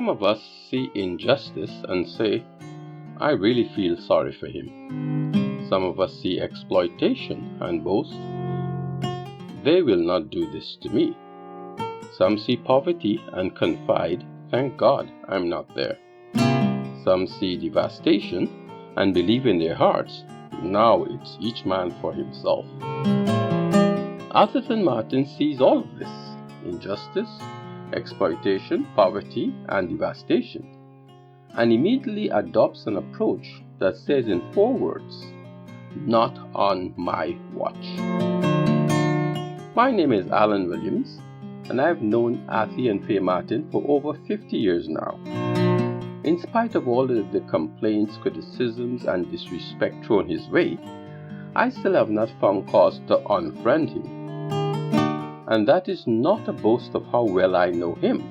Some of us see injustice and say, I really feel sorry for him. Some of us see exploitation and boast, they will not do this to me. Some see poverty and confide, thank God I'm not there. Some see devastation and believe in their hearts, now it's each man for himself. Atherton Martin sees all of this, injustice, exploitation, poverty, and devastation, and immediately adopts an approach that says in 4 words, not on my watch. My name is Alan Williams, and I've known Athie and Faye Martin for over 50 years now. In spite of all of the complaints, criticisms, and disrespect thrown his way, I still have not found cause to unfriend him. And that is not a boast of how well I know him.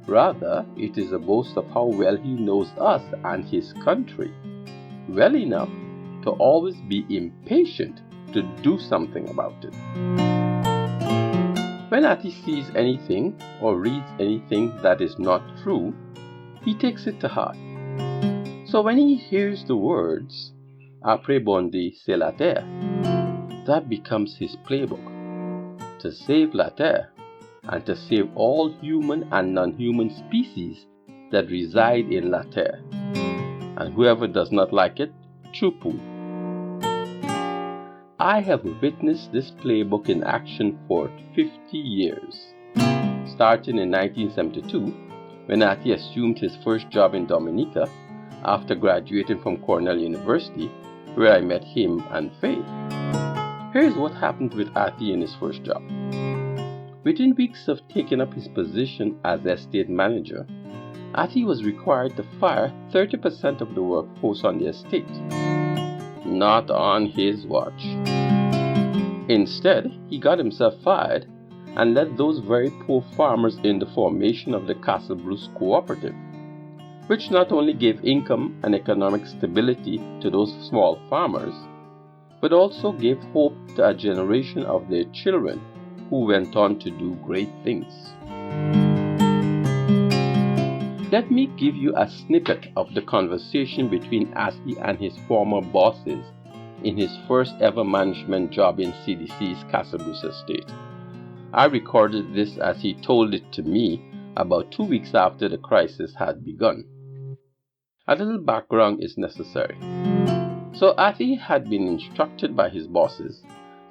Rather, it is a boast of how well he knows us and his country, well enough to always be impatient to do something about it. When Athie sees anything or reads anything that is not true, he takes it to heart. So when he hears the words, Après bondi, c'est la terre, that becomes his playbook. To save la terre, and to save all human and non-human species that reside in la terre. And whoever does not like it, chupu. I have witnessed this playbook in action for 50 years. Starting in 1972, when Athie assumed his first job in Dominica after graduating from Cornell University, where I met him and Faye. Here's what happened with Athie in his first job. Within weeks of taking up his position as estate manager, Athie was required to fire 30% of the workforce on the estate. Not on his watch. Instead, he got himself fired and led those very poor farmers in the formation of the Castle Bruce Cooperative, which not only gave income and economic stability to those small farmers, but also gave hope to a generation of their children who went on to do great things. Let me give you a snippet of the conversation between Athie and his former bosses in his first ever management job in CDC's Castle Bruce estate. I recorded this as he told it to me about 2 weeks after the crisis had begun. A little background is necessary. So Athie had been instructed by his bosses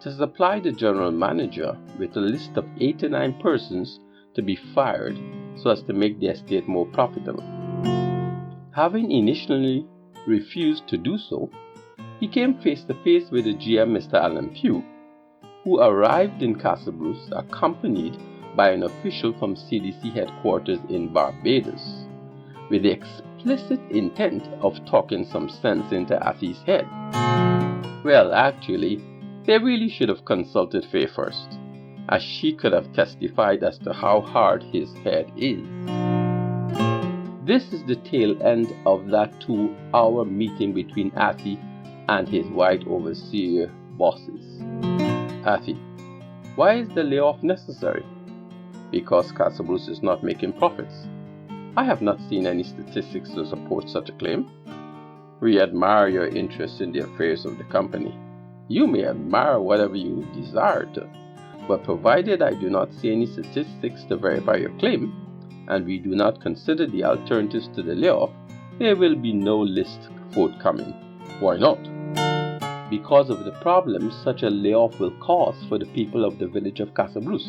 to supply the general manager with a list of 89 persons to be fired so as to make the estate more profitable. Having initially refused to do so, he came face to face with the GM, Mr. Alan Pugh, who arrived in Castle Bruce accompanied by an official from CDC headquarters in Barbados, with the explicit intent of talking some sense into Athie's head. Well, actually, they really should have consulted Faye first, as she could have testified as to how hard his head is. This is the tail end of that 2-hour meeting between Athie and his white overseer bosses. Athie, why is the layoff necessary? Because Castle Bruce is not making profits. I have not seen any statistics to support such a claim. We admire your interest in the affairs of the company. You may admire whatever you desire to, but provided I do not see any statistics to verify your claim, and we do not consider the alternatives to the layoff, there will be no list forthcoming. Why not? Because of the problems such a layoff will cause for the people of the village of Castle Bruce.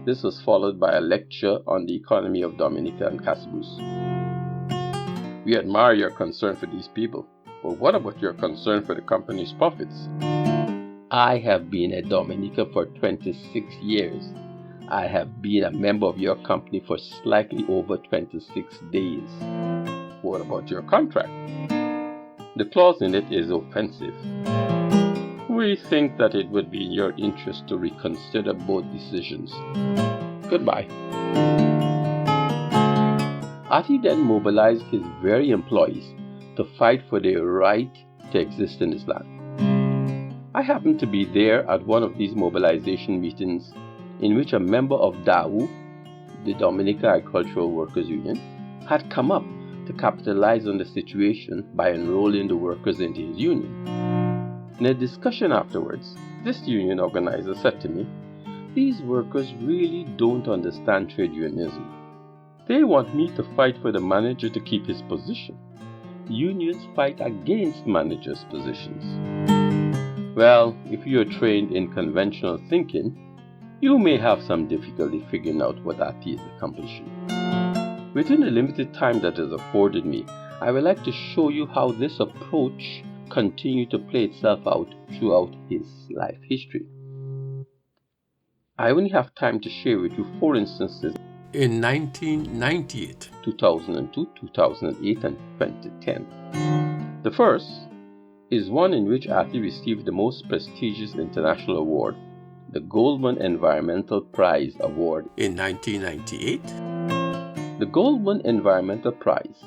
This was followed by a lecture on the economy of Dominica and Castle Bruce. We admire your concern for these people, but what about your concern for the company's profits? I have been at Dominica for 26 years. I have been a member of your company for slightly over 26 days. What about your contract? The clause in it is offensive. We think that it would be in your interest to reconsider both decisions. Goodbye. Athie then mobilized his very employees to fight for their right to exist in this land. I happened to be there at one of these mobilization meetings in which a member of DAWU, the Dominica Agricultural Workers Union, had come up to capitalize on the situation by enrolling the workers into his union. In a discussion afterwards, this union organizer said to me, "These workers really don't understand trade unionism. They want me to fight for the manager to keep his position. Unions fight against managers' positions." Well, if you are trained in conventional thinking, you may have some difficulty figuring out what Athie is accomplishing. Within the limited time that is afforded me, I would like to show you how this approach continued to play itself out throughout his life history. I only have time to share with you 4 instances in 1998, 2002, 2008, and 2010. The first is one in which Athie received the most prestigious international award, the Goldman Environmental Prize Award in 1998. The Goldman Environmental Prize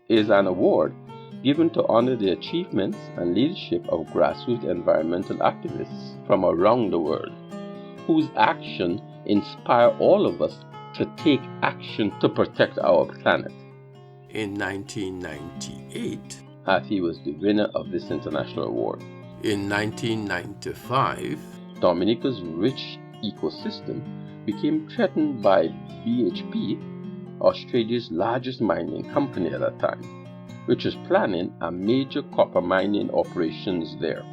is an award given to honor the achievements and leadership of grassroots environmental activists from around the world, whose action inspire all of us to take action to protect our planet. In 1998, Athie was the winner of this international award. In 1995, Dominica's rich ecosystem became threatened by BHP, Australia's largest mining company at that time, which was planning a major copper mining operations there.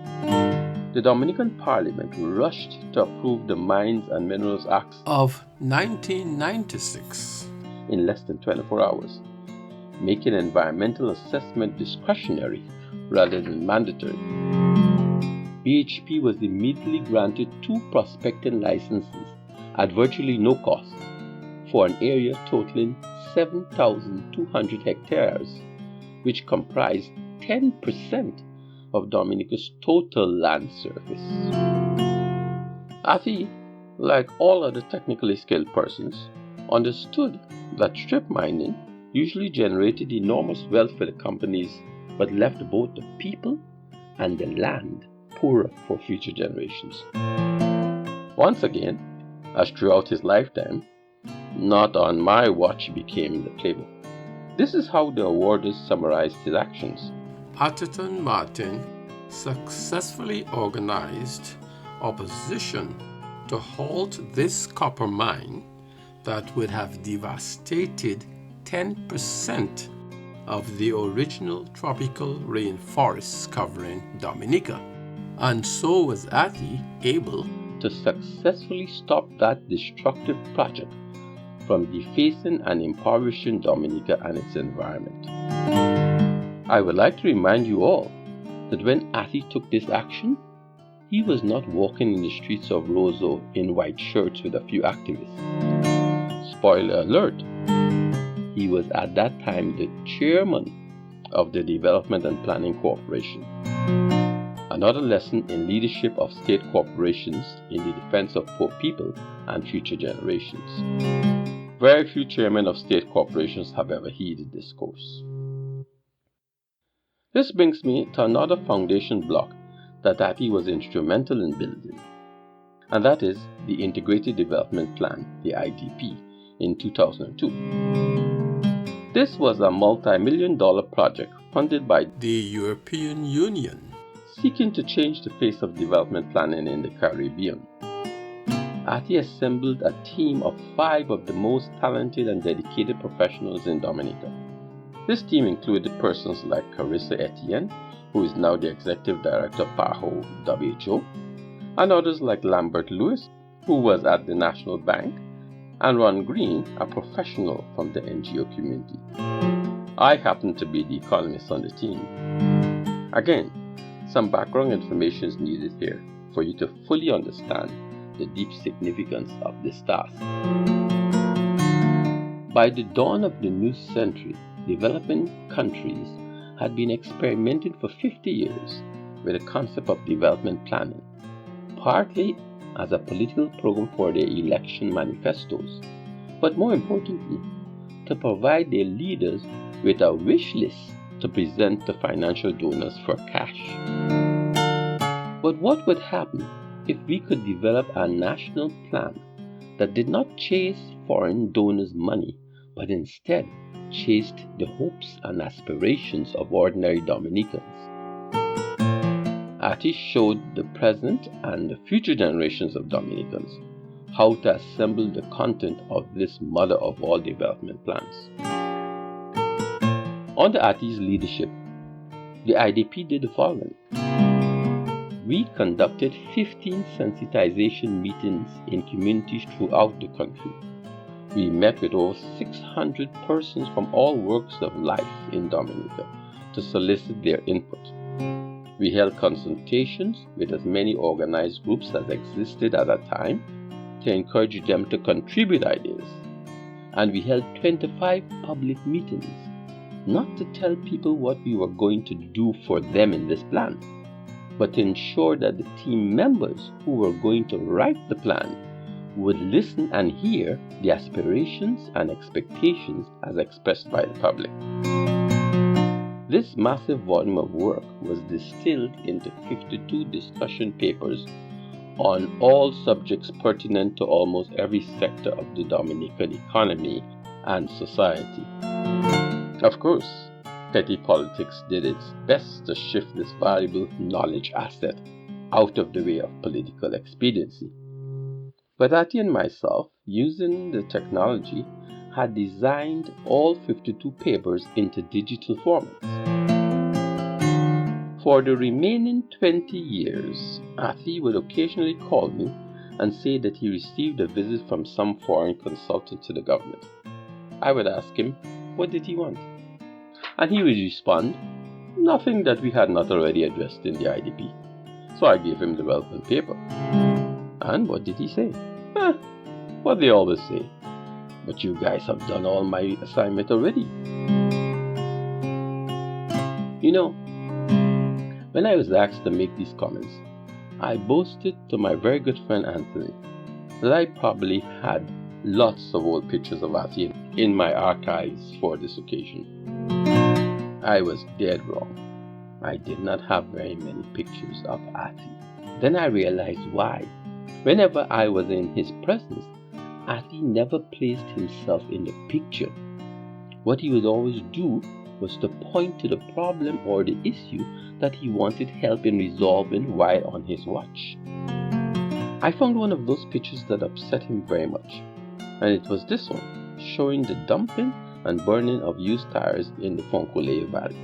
The Dominican Parliament rushed to approve the Mines and Minerals Act of 1996 in less than 24 hours, making environmental assessment discretionary rather than mandatory. BHP was immediately granted 2 prospecting licenses at virtually no cost for an area totaling 7,200 hectares, which comprised 10% of Dominica's total land surface. Athie, like all other technically skilled persons, understood that strip mining usually generated enormous wealth for the companies but left both the people and the land poorer for future generations. Once again, as throughout his lifetime, "Not on my watch" became the playbook. This is how the awarders summarized his actions. Atherton Martin successfully organized opposition to halt this copper mine that would have devastated 10% of the original tropical rainforests covering Dominica. And so was Athie able to successfully stop that destructive project from defacing and impoverishing Dominica and its environment. I would like to remind you all that when Athie took this action, he was not walking in the streets of Roseau in white shirts with a few activists. Spoiler alert, he was at that time the chairman of the Development and Planning Corporation. Another lesson in leadership of state corporations in the defense of poor people and future generations. Very few chairmen of state corporations have ever heeded this course. This brings me to another foundation block that Athie was instrumental in building, and that is the Integrated Development Plan, the IDP, in 2002. This was a multi-million-dollar project funded by the European Union, seeking to change the face of development planning in the Caribbean. Athie assembled a team of 5 of the most talented and dedicated professionals in Dominica. This team included persons like Carissa Etienne, who is now the Executive Director of PAHO WHO, and others like Lambert Lewis, who was at the National Bank, and Ron Green, a professional from the NGO community. I happen to be the economist on the team. Again, some background information is needed here for you to fully understand the deep significance of this task. By the dawn of the new century, developing countries had been experimenting for 50 years with the concept of development planning, partly as a political program for their election manifestos, but more importantly, to provide their leaders with a wish list to present to financial donors for cash. But what would happen if we could develop a national plan that did not chase foreign donors' money, but instead chased the hopes and aspirations of ordinary Dominicans. Athie showed the present and the future generations of Dominicans how to assemble the content of this mother of all development plans. Under Athie's leadership, the IDP did the following. We conducted 15 sensitization meetings in communities throughout the country. We met with over 600 persons from all walks of life in Dominica to solicit their input. We held consultations with as many organized groups as existed at that time to encourage them to contribute ideas. And we held 25 public meetings, not to tell people what we were going to do for them in this plan, but to ensure that the team members who were going to write the plan would listen and hear the aspirations and expectations as expressed by the public. This massive volume of work was distilled into 52 discussion papers on all subjects pertinent to almost every sector of the Dominican economy and society. Of course, petty politics did its best to shift this valuable knowledge asset out of the way of political expediency. But Athie and myself, using the technology, had designed all 52 papers into digital formats. For the remaining 20 years, Athie would occasionally call me and say that he received a visit from some foreign consultant to the government. I would ask him, what did he want? And he would respond, nothing that we had not already addressed in the IDP. So I gave him the relevant paper. And what did he say? What they always say. But you guys have done all my assignment already. You know, when I was asked to make these comments, I boasted to my very good friend Anthony that I probably had lots of old pictures of Athie in my archives for this occasion. I was dead wrong. I did not have very many pictures of Athie. Then I realized why. Whenever I was in his presence, Athie never placed himself in the picture. What he would always do was to point to the problem or the issue that he wanted help in resolving while on his watch. I found one of those pictures that upset him very much, and it was this one, showing the dumping and burning of used tires in the Foncolea Valley.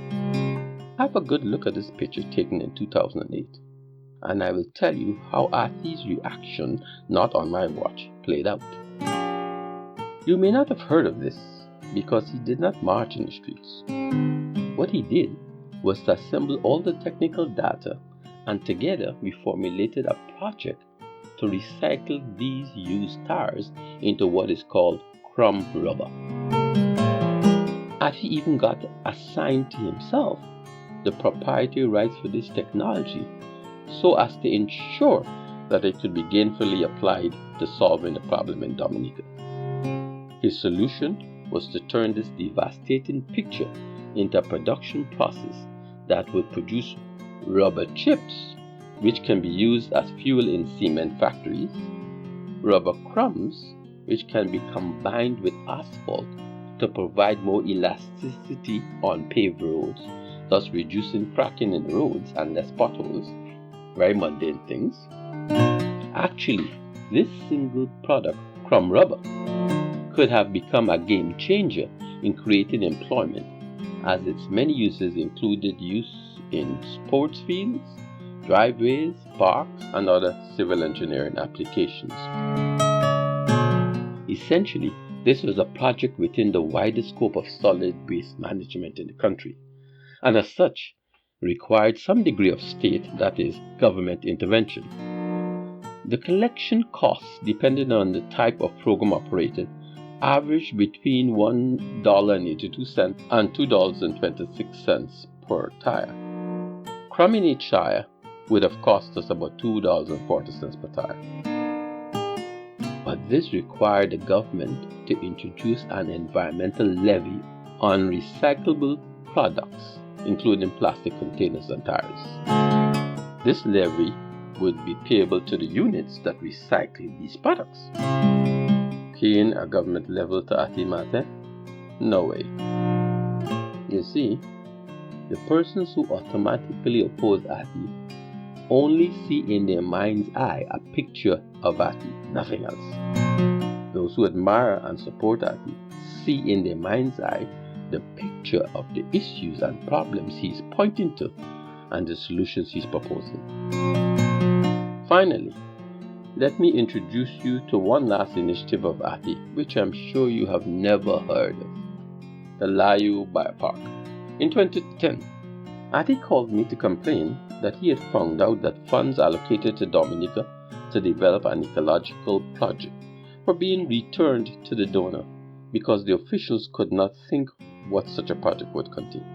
Have a good look at this picture taken in 2008, and I will tell you how Athie's reaction, not on my watch, played out. You may not have heard of this because he did not march in the streets. What he did was to assemble all the technical data, and together we formulated a project to recycle these used tires into what is called crumb rubber. Athie even got assigned to himself the proprietary rights for this technology so as to ensure that it could be gainfully applied to solving the problem in Dominica. His solution was to turn this devastating picture into a production process that would produce rubber chips, which can be used as fuel in cement factories, rubber crumbs, which can be combined with asphalt to provide more elasticity on paved roads, thus reducing cracking in the roads and less potholes. Very mundane things. Actually, this single product, crumb rubber, could have become a game changer in creating employment, as its many uses included use in sports fields, driveways, parks, and other civil engineering applications. Essentially, this was a project within the wider scope of solid waste management in the country, and as such, required some degree of state, that is, government intervention. The collection costs, depending on the type of program operated, averaged between $1.82 and $2.26 per tire. Crumb in each tire would have cost us about $2.40 per tire. But this required the government to introduce an environmental levy on recyclable products, including plastic containers and tires. This levy would be payable to the units that recycle these products. Cane a government level to Athie Mate? No way. You see, the persons who automatically oppose Athie only see in their mind's eye a picture of Athie, nothing else. Those who admire and support Athie see in their mind's eye the picture of the issues and problems he's pointing to and the solutions he's proposing. Finally, let me introduce you to one last initiative of Athie, which I'm sure you have never heard of, the Layou Biopark. In 2010, Athie called me to complain that he had found out that funds allocated to Dominica to develop an ecological project were being returned to the donor because the officials could not think what such a project would contain.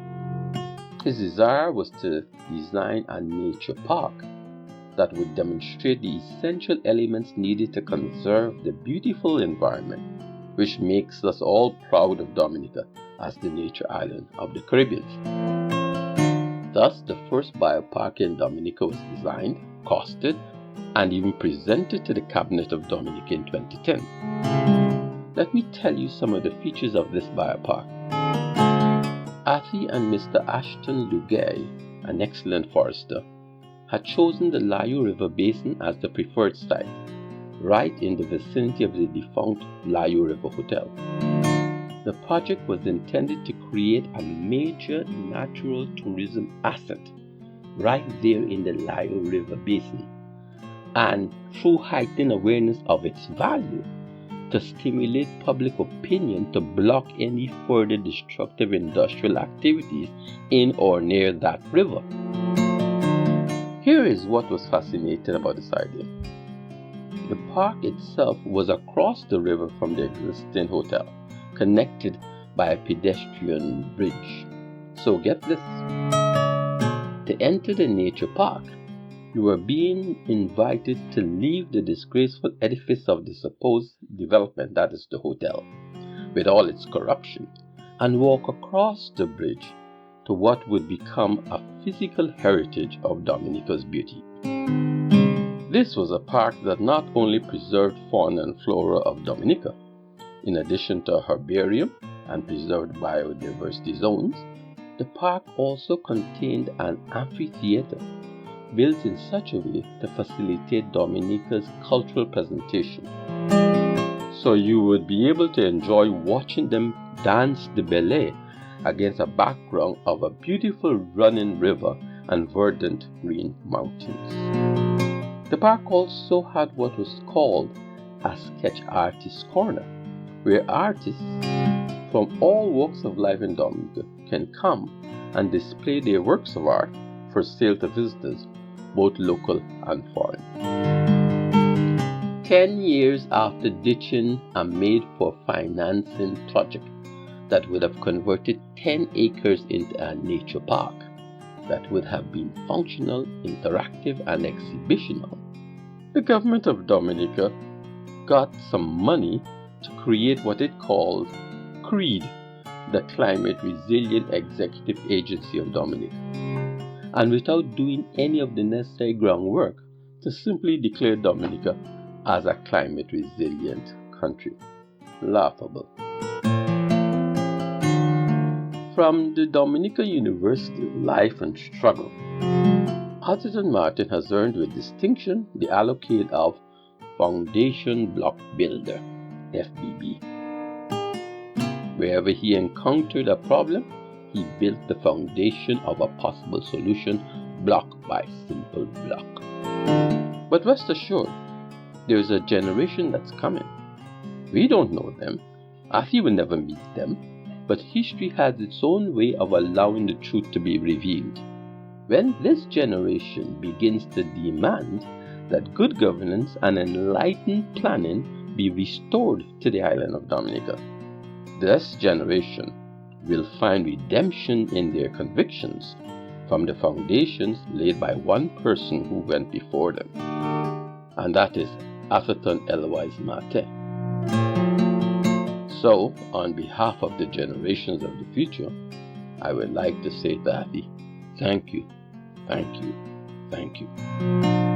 His desire was to design a nature park that would demonstrate the essential elements needed to conserve the beautiful environment which makes us all proud of Dominica as the nature island of the Caribbean. Thus, the first biopark in Dominica was designed, costed, and even presented to the Cabinet of Dominica in 2010. Let me tell you some of the features of this biopark. Athie and Mr. Ashton Lugay, an excellent forester, had chosen the Layou River Basin as the preferred site, right in the vicinity of the defunct Layou River Hotel. The project was intended to create a major natural tourism asset right there in the Layou River Basin, and through heightening awareness of its value, to stimulate public opinion to block any further destructive industrial activities in or near that river. Here is what was fascinating about this idea. The park itself was across the river from the existing hotel, connected by a pedestrian bridge. So get this. To enter the nature park, you were being invited to leave the disgraceful edifice of the supposed development, that is the hotel, with all its corruption, and walk across the bridge to what would become a physical heritage of Dominica's beauty. This was a park that not only preserved fauna and flora of Dominica, in addition to a herbarium and preserved biodiversity zones, the park also contained an amphitheater built in such a way to facilitate Dominica's cultural presentation. So you would be able to enjoy watching them dance the ballet against a background of a beautiful running river and verdant green mountains. The park also had what was called a sketch artist corner, where artists from all walks of life in Dominica can come and display their works of art for sale to visitors, both local and foreign. 10 years after ditching a made-for-financing project that would have converted 10 acres into a nature park that would have been functional, interactive, and exhibitional, the government of Dominica got some money to create what it called CREED, the Climate Resilient Executive Agency of Dominica, and without doing any of the necessary groundwork to simply declare Dominica as a climate resilient country. Laughable. From the Dominica University of Life and Struggle, Atherton Martin has earned with distinction the accolade of Foundation Block Builder, FBB. Wherever he encountered a problem, he built the foundation of a possible solution block by simple block. But rest assured, there is a generation that's coming. We don't know them. Athie will never meet them. But history has its own way of allowing the truth to be revealed. When this generation begins to demand that good governance and enlightened planning be restored to the island of Dominica, this generation will find redemption in their convictions from the foundations laid by one person who went before them, and that is Atherton Eloise Mate. So, on behalf of the generations of the future, I would like to say to Athie, thank you, thank you, thank you.